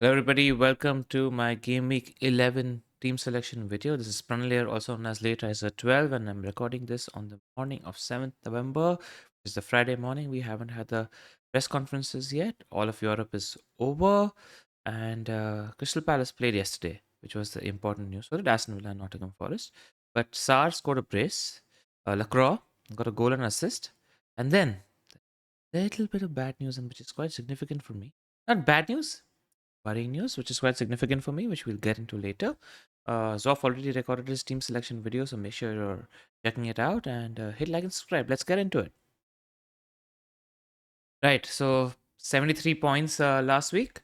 Hello everybody, welcome to my Game Week 11 team selection video. This is Pranal, also known as Lateriser 12, and I'm recording this on the morning of 7th November, which is the Friday morning. We haven't had the press conferences yet. All of Europe is over, and Crystal Palace played yesterday, which was the important news. So did Aston Villa and Nottingham Forest. But Sarr scored a brace, Lacroix got a goal and assist, and then a little bit of bad news, and which is quite significant for me. Not bad news, worrying news, which is quite significant for me, which we'll get into later. Zoff already recorded his team selection video, so make sure you're checking it out and hit like and subscribe. Let's get into it. Right, so 73 points last week.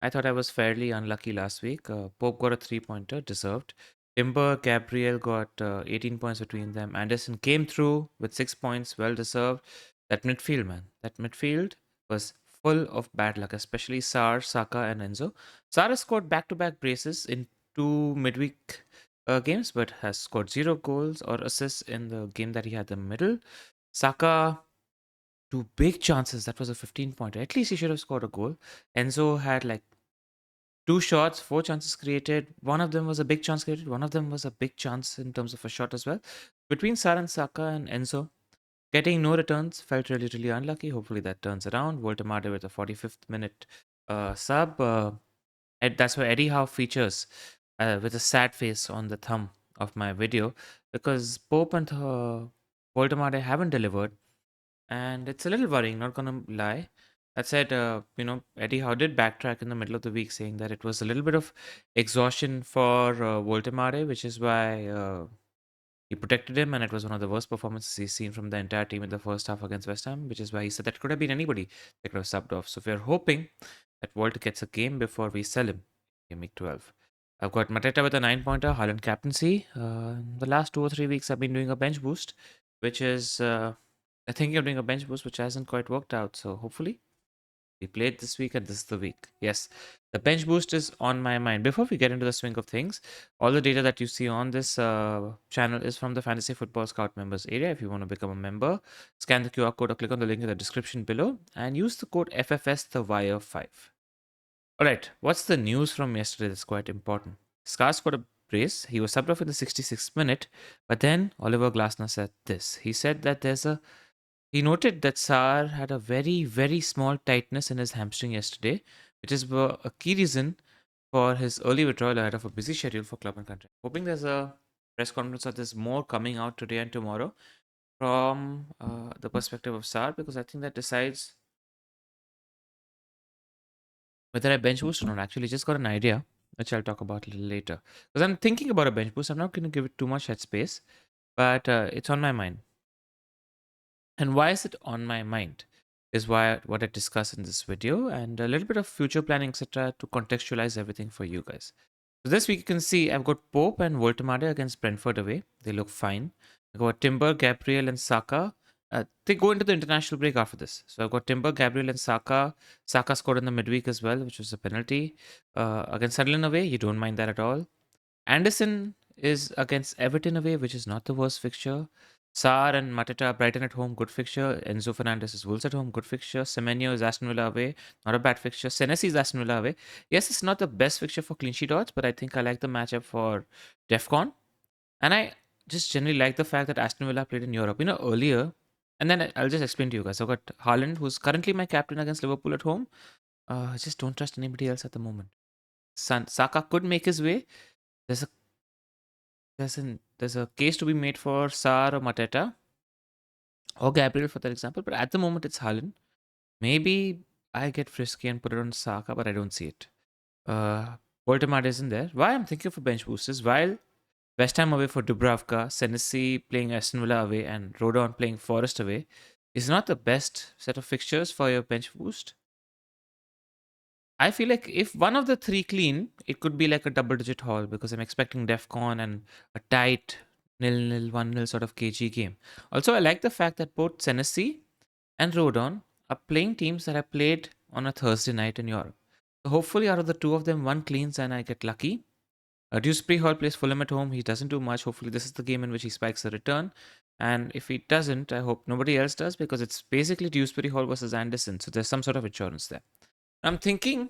I thought I was fairly unlucky last week. Pope got a 3-pointer, deserved. Timber, Gabriel got 18 points between them. Anderson came through with 6 points, well deserved. That midfield, man, that midfield was full of bad luck, especially Sar, Saka, and Enzo. Sar has scored back-to-back braces in 2 midweek games, but has scored 0 goals or assists in the game that he had the middle. Saka, 2 big chances. That was a 15-pointer. At least he should have scored a goal. Enzo had like 2 shots, 4 chances created. One of them was a big chance created. One of them was a big chance in terms of a shot as well. Between Sar and Saka and Enzo, getting no returns felt really, really unlucky. Hopefully that turns around. Voltemade with a 45th minute sub. And that's why Eddie Howe features with a sad face on the thumb of my video, because Pope and Voltemade haven't delivered. And it's a little worrying, not gonna lie. That said, Eddie Howe did backtrack in the middle of the week, saying that it was a little bit of exhaustion for Voltemade, which is why he protected him, and it was one of the worst performances he's seen from the entire team in the first half against West Ham, which is why he said that could have been anybody that could have subbed off. So we're hoping that Walter gets a game before we sell him in week 12. I've got Mateta with a 9-pointer, Haaland captaincy. The last 2 or 3 weeks I've been doing a bench boost, which is I think you're doing a bench boost, which hasn't quite worked out. So hopefully we played this week and this is the week. Yes, the bench boost is on my mind. Before we get into the swing of things, all the data that you see on this channel is from the Fantasy Football Scout members area. If you want to become a member, scan the QR code or click on the link in the description below and use the code FFS the Wire 5. All right, what's the news from yesterday that's quite important? Scars got a brace. He was subbed off in the 66th minute, but then Oliver Glasner said this. He said that he noted that Sarr had a very, very small tightness in his hamstring yesterday, which is a key reason for his early withdrawal ahead of a busy schedule for club and country. Hoping there's a press conference or there's more coming out today and tomorrow from the perspective of Sarr, because I think that decides whether I bench boost or not. Actually, just got an idea, which I'll talk about a little later. Because I'm thinking about a bench boost. I'm not going to give it too much headspace, but it's on my mind. And why is it on my mind is what I discuss in this video, and a little bit of future planning, etc., to contextualize everything for you guys. So this week you can see I've got Pope and Voltemade against Brentford away. They look fine. I've got Timber, Gabriel, and Saka. They go into the international break after this. So I've got Timber, Gabriel, and Saka. Saka scored in the midweek as well, which was a penalty. Against Sunderland away, you don't mind that at all. Anderson is against Everton away, which is not the worst fixture. Saar and Mateta, Brighton at home, good fixture. Enzo Fernandez is Wolves at home, good fixture. Semenyo is Aston Villa away, not a bad fixture. Senesi is Aston Villa away. Yes, it's not the best fixture for clean sheet odds, but I think I like the matchup for DEFCON. And I just generally like the fact that Aston Villa played in Europe, earlier. And then I'll just explain to you guys. I've got Haaland, who's currently my captain against Liverpool at home. I just don't trust anybody else at the moment. Saka could make his way. There's a there's a case to be made for Sar or Mateta or Gabriel for that example, but at the moment it's Haaland. Maybe I get frisky and put it on Saka, but I don't see it. Voldemort isn't there. Why I'm thinking for bench boosters, while West Ham away for Dubravka, Senesi playing Aston Villa away, and Rodon playing Forest away, is not the best set of fixtures for your bench boost. I feel like if one of the three clean, it could be like a double-digit haul, because I'm expecting DEFCON and a tight 0-0, 1-0 sort of KG game. Also, I like the fact that both Senesi and Rodon are playing teams that I played on a Thursday night in Europe. So hopefully out of the two of them, one cleans and I get lucky. Dewsbury Hall plays Fulham at home. He doesn't do much. Hopefully this is the game in which he spikes a return. And if he doesn't, I hope nobody else does, because it's basically Dewsbury Hall versus Anderson. So there's some sort of insurance there. I'm thinking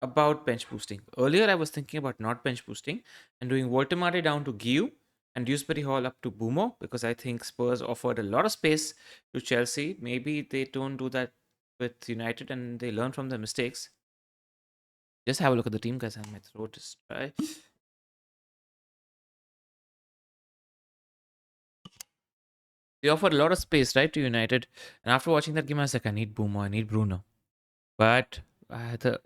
about bench boosting. Earlier, I was thinking about not bench boosting and doing Voltemade down to Guiu and Dewsbury Hall up to Boomo because I think Spurs offered a lot of space to Chelsea. Maybe they don't do that with United and they learn from their mistakes. Just have a look at the team, guys, and my throat is dry. They offered a lot of space, right, to United. And after watching that game, I was like, I need Boomo, I need Bruno. But that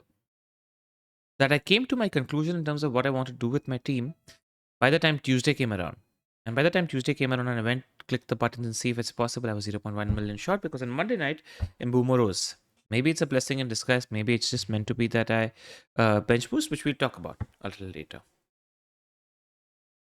I came to my conclusion in terms of what I want to do with my team by the time Tuesday came around. And by the time Tuesday came around and I went, click the buttons and see if it's possible, I was 0.1 million short because on Monday night, Mbumo rose. Maybe it's a blessing in disguise. Maybe it's just meant to be that I bench boost, which we'll talk about a little later.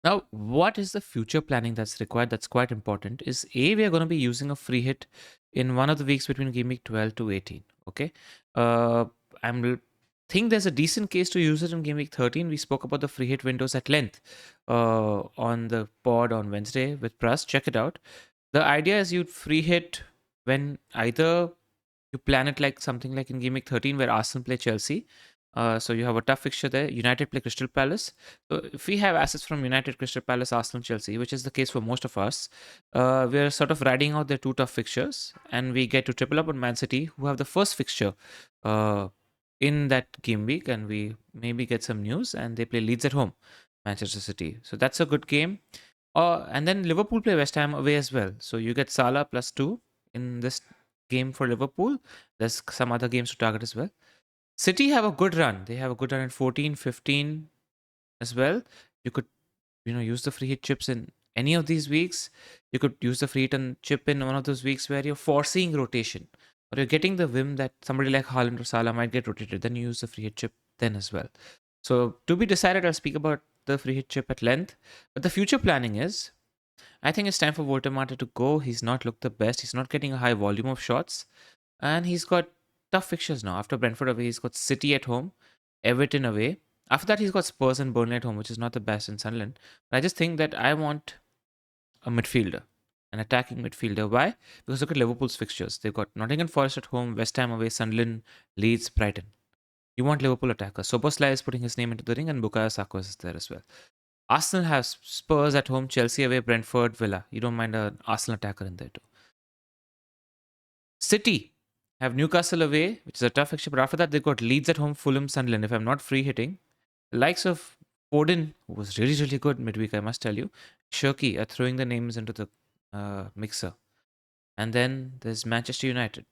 Now, what is the future planning that's required that's quite important is A, we are going to be using a free hit in one of the weeks between game week 12 to 18. Okay. I'm think there's a decent case to use it in game week 13. We spoke about the free hit windows at length on the pod on Wednesday with Pras. Check it out. The idea is you'd free hit when either you plan it like something like in game week 13 where Arsenal play Chelsea. So you have a tough fixture there. United play Crystal Palace. So if we have assets from United, Crystal Palace, Arsenal, Chelsea, which is the case for most of us, we're sort of riding out their two tough fixtures, and we get to triple up on Man City, who have the first fixture in that game week, and we maybe get some news, and they play Leeds at home, Manchester City. So that's a good game. And then Liverpool play West Ham away as well. So you get Salah +2 in this game for Liverpool. There's some other games to target as well. City have a good run. They have a good run at 14, 15 as well. You could, use the free hit chips in any of these weeks. You could use the free hit and chip in one of those weeks where you're forcing rotation or you're getting the whim that somebody like Haaland or Salah might get rotated. Then you use the free hit chip then as well. So to be decided, I'll speak about the free hit chip at length. But the future planning is, I think it's time for Voltemata to go. He's not looked the best. He's not getting a high volume of shots. And he's got tough fixtures now. After Brentford away, he's got City at home, Everton away. After that, he's got Spurs and Burnley at home, which is not the best in Sunderland. But I just think that I want a midfielder, an attacking midfielder. Why? Because look at Liverpool's fixtures. They've got Nottingham Forest at home, West Ham away, Sunderland, Leeds, Brighton. You want Liverpool attacker. Soboslai is putting his name into the ring and Bukayo Saka is there as well. Arsenal has Spurs at home, Chelsea away, Brentford, Villa. You don't mind an Arsenal attacker in there too. City have Newcastle away, which is a tough fixture, but after that they've got Leeds at home, Fulham, Sunderland. If I'm not free hitting, the likes of Foden, who was really, really good midweek, I must tell you, Shirky are throwing the names into the mixer. And then there's Manchester United.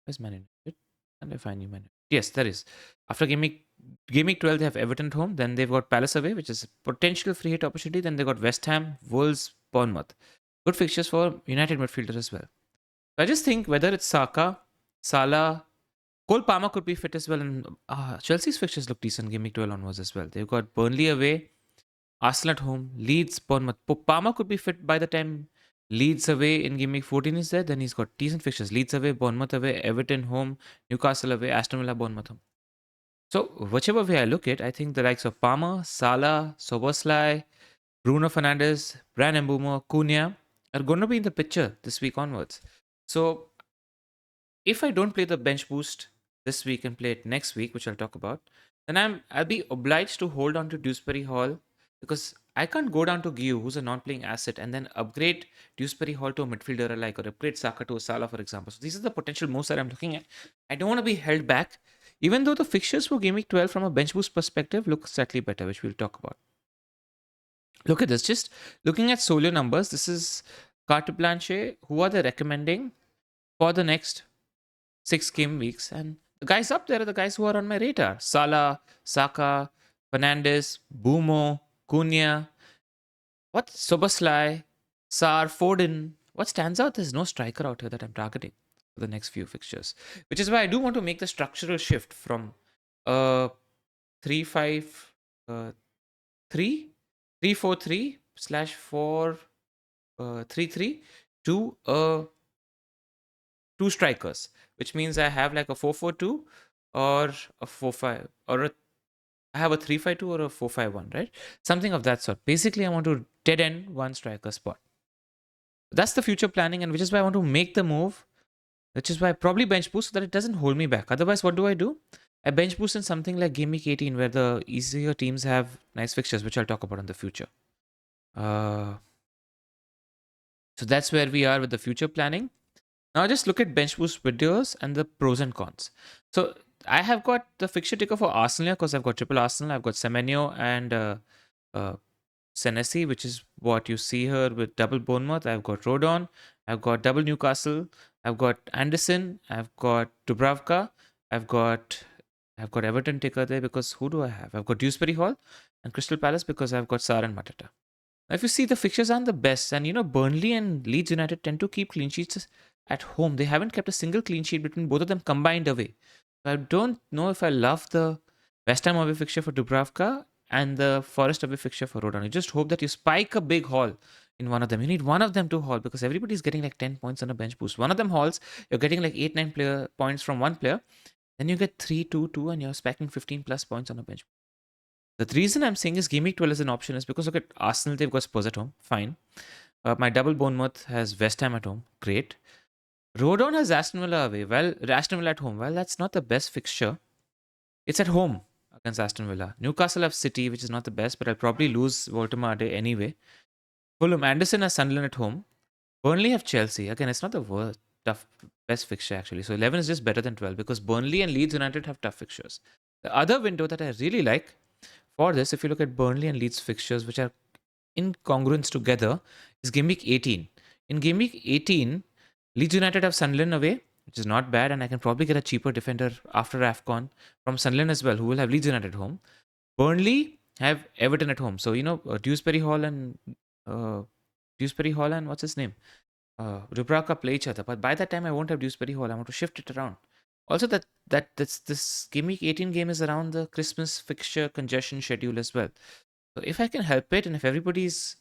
Where's Man United? Can I find you, Man United? Yes, there is. After game week 12, they have Everton at home. Then they've got Palace away, which is a potential free hit opportunity. Then they've got West Ham, Wolves, Bournemouth. Good fixtures for United midfielders as well. I just think whether it's Saka, Salah, Cole Palmer could be fit as well. And Chelsea's fixtures look decent game week 12 onwards as well. They've got Burnley away, Arsenal at home, Leeds, Bournemouth. Palmer could be fit by the time Leeds away in game week 14 is there. Then he's got decent fixtures. Leeds away, Bournemouth away, Everton home, Newcastle away, Aston Villa, Bournemouth home. So whichever way I look at, I think the likes of Palmer, Salah, Soboslai, Bruno Fernandes, Bryan Mbeumo, Cunha are going to be in the picture this week onwards. So if I don't play the bench boost this week and play it next week, which I'll talk about, then I'll be obliged to hold on to Dewsbury Hall because I can't go down to Guiu, who's a non-playing asset, and then upgrade Dewsbury Hall to a midfielder alike or upgrade Saka to a Salah, for example. So these are the potential moves that I'm looking at. I don't want to be held back, even though the fixtures for Game Week 12 from a bench boost perspective look slightly better, which we'll talk about. Look at this. Just looking at solo numbers, this is Carte Blanche. Who are they recommending for the next 6 game weeks? And the guys up there are the guys who are on my radar. Salah, Saka, Fernandes, Bumo, Cunha. What? Soboslai, Sar, Foden. What stands out? There's no striker out here that I'm targeting for the next few fixtures. Which is why I do want to make the structural shift from 3-5... 3-4-3/4-3-3 to 2 strikers, which means I have like a 4-4-2 or a 4-5 or I have a 3-5-2 or a 4-5-1, right? Something of that sort. Basically, I want to dead end one striker spot. That's the future planning, and which is why I want to make the move, which is why I probably bench boost so that it doesn't hold me back. Otherwise, what do? I bench boost in something like Gameweek 18, where the easier teams have nice fixtures, which I'll talk about in the future. So that's where we are with the future planning. Now just look at bench boost videos and the pros and cons. So I have got the fixture ticker for Arsenal because I've got triple Arsenal. I've got Semenyo and uh, Senesi, which is what you see here with double Bournemouth. I've got Rodon. I've got double Newcastle. I've got Anderson. I've got Dubravka. I've got Everton ticker there because who do I have? I've got Dewsbury Hall and Crystal Palace because I've got Sar and Matata. Now, if you see, the fixtures aren't the best, and Burnley and Leeds United tend to keep clean sheets at home. They haven't kept a single clean sheet between both of them combined away. So I don't know if I love the West Ham away fixture for Dubravka and the Forest away fixture for Rodon. You just hope that you spike a big haul in one of them. You need one of them to haul because everybody's getting like 10 points on a bench boost. One of them hauls, you're getting like 8, 9 points from one player. Then you get 3, 2, 2, and you're spacking 15 plus points on a bench. The reason I'm saying is Game Week 12 is an option is because look at Arsenal, they've got Spurs at home. Fine. My double Bournemouth has West Ham at home. Great. Rodon has Aston Villa away. Well, Aston Villa at home. Well, that's not the best fixture. It's at home against Aston Villa. Newcastle have City, which is not the best, but I'll probably lose Voldemade anyway. Fulham, Anderson has Sunderland at home. Burnley have Chelsea. Again, it's not the worst, best fixture actually. So 11 is just better than 12 because Burnley and Leeds United have tough fixtures. The other window that I really like for this, if you look at Burnley and Leeds fixtures, which are incongruent together, is Game Week 18. In Game Week 18, Leeds United have Sunderland away, which is not bad, and I can probably get a cheaper defender after AFCON from Sunderland as well, who will have Leeds United home. Burnley have Everton at home. So, Dewsbury Hall and what's his name? Dubravka play each other. But by that time, I won't have Dewsbury Hall. I want to shift it around. Also, this Game Week 18 game is around the Christmas fixture congestion schedule as well. So if I can help it, and if everybody's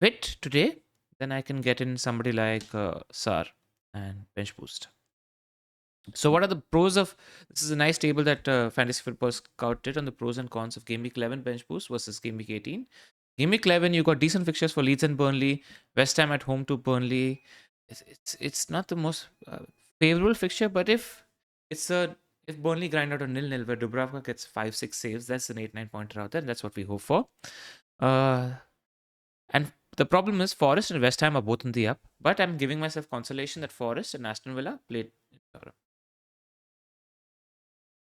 fit today, then I can get in somebody like Sar and bench boost. So what are the pros of this? Is a nice table that Fantasy Football Scout did on the pros and cons of Game Week 11 bench boost versus Game Week 18. Game Week 11, you got decent fixtures for Leeds and Burnley. West Ham at home to Burnley. It's not the most favorable fixture, but if Burnley grind out a 0-0 where Dubravka gets 5-6 saves, that's an 8-9 pointer out there, and that's what we hope for. And the problem is Forest and West Ham are both in the up, but I'm giving myself consolation that Forest and Aston Villa played in Europe.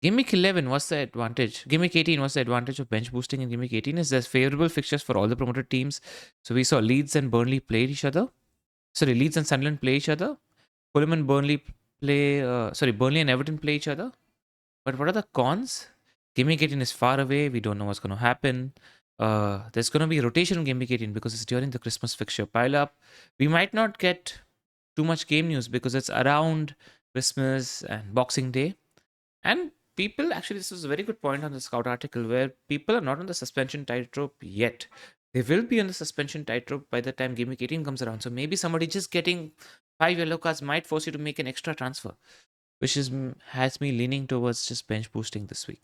Game Week 11, what's the advantage? Game Week 18, what's the advantage of bench boosting in Game Week 18 is there's favorable fixtures for all the promoted teams. So we saw Leeds and Burnley play each other. Leeds and Sunderland play each other. Fulham and Burnley Burnley and Everton play each other. But what are the cons? Game Week 18 is far away. We don't know what's going to happen. There's going to be rotation in Game Week 18 because it's during the Christmas fixture pile up. We might not get too much game news because it's around Christmas and Boxing Day. And people, actually, this was a very good point on the Scout article where people are not on the suspension tightrope yet. They will be on the suspension tightrope by the time Game Week 18 comes around. So maybe somebody just getting 5 yellow cards might force you to make an extra transfer, which has me leaning towards just bench boosting this week.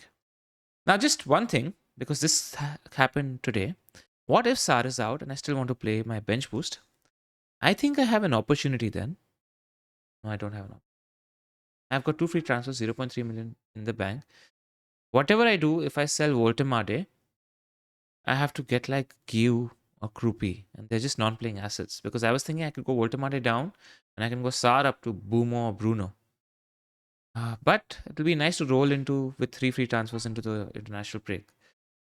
Now, just one thing, because this happened today. What if Sar is out and I still want to play my bench boost? I think I have an opportunity then. No, I don't have an opportunity. I've got 2 free transfers, 0.3 million in the bank. Whatever I do, if I sell Voltemade, I have to get like Giu or Krupi, and they're just non-playing assets. Because I was thinking I could go Voltemade down, and I can go Sar up to Boomo or Bruno. But it'll be nice to roll with 3 free transfers into the international break.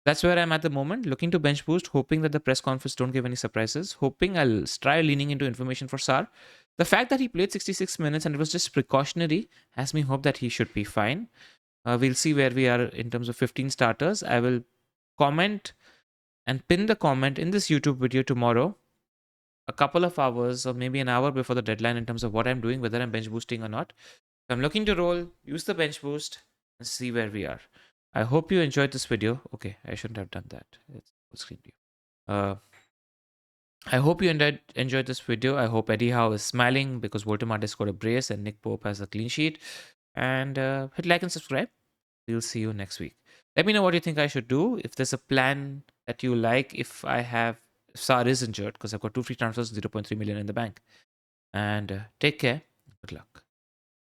That's where I'm at the moment, looking to bench boost, hoping that the press conference don't give any surprises, hoping I'll try leaning into information for Sar. The fact that he played 66 minutes and it was just precautionary has me hope that he should be fine. We'll see where we are in terms of 15 starters. I will comment and pin the comment in this YouTube video tomorrow, a couple of hours or maybe an hour before the deadline in terms of what I'm doing, whether I'm bench boosting or not. If I'm looking to roll, use the bench boost and see where we are. I hope you enjoyed this video. Okay, I shouldn't have done that. It's full screen view. I hope you enjoyed this video. I hope Eddie Howe is smiling because Voltemade scored a brace and Nick Pope has a clean sheet. And hit like and subscribe. We'll see you next week. Let me know what you think I should do. If there's a plan that you like, if Sar is injured, because I've got 2 free transfers, 0.3 million in the bank. And take care. Good luck.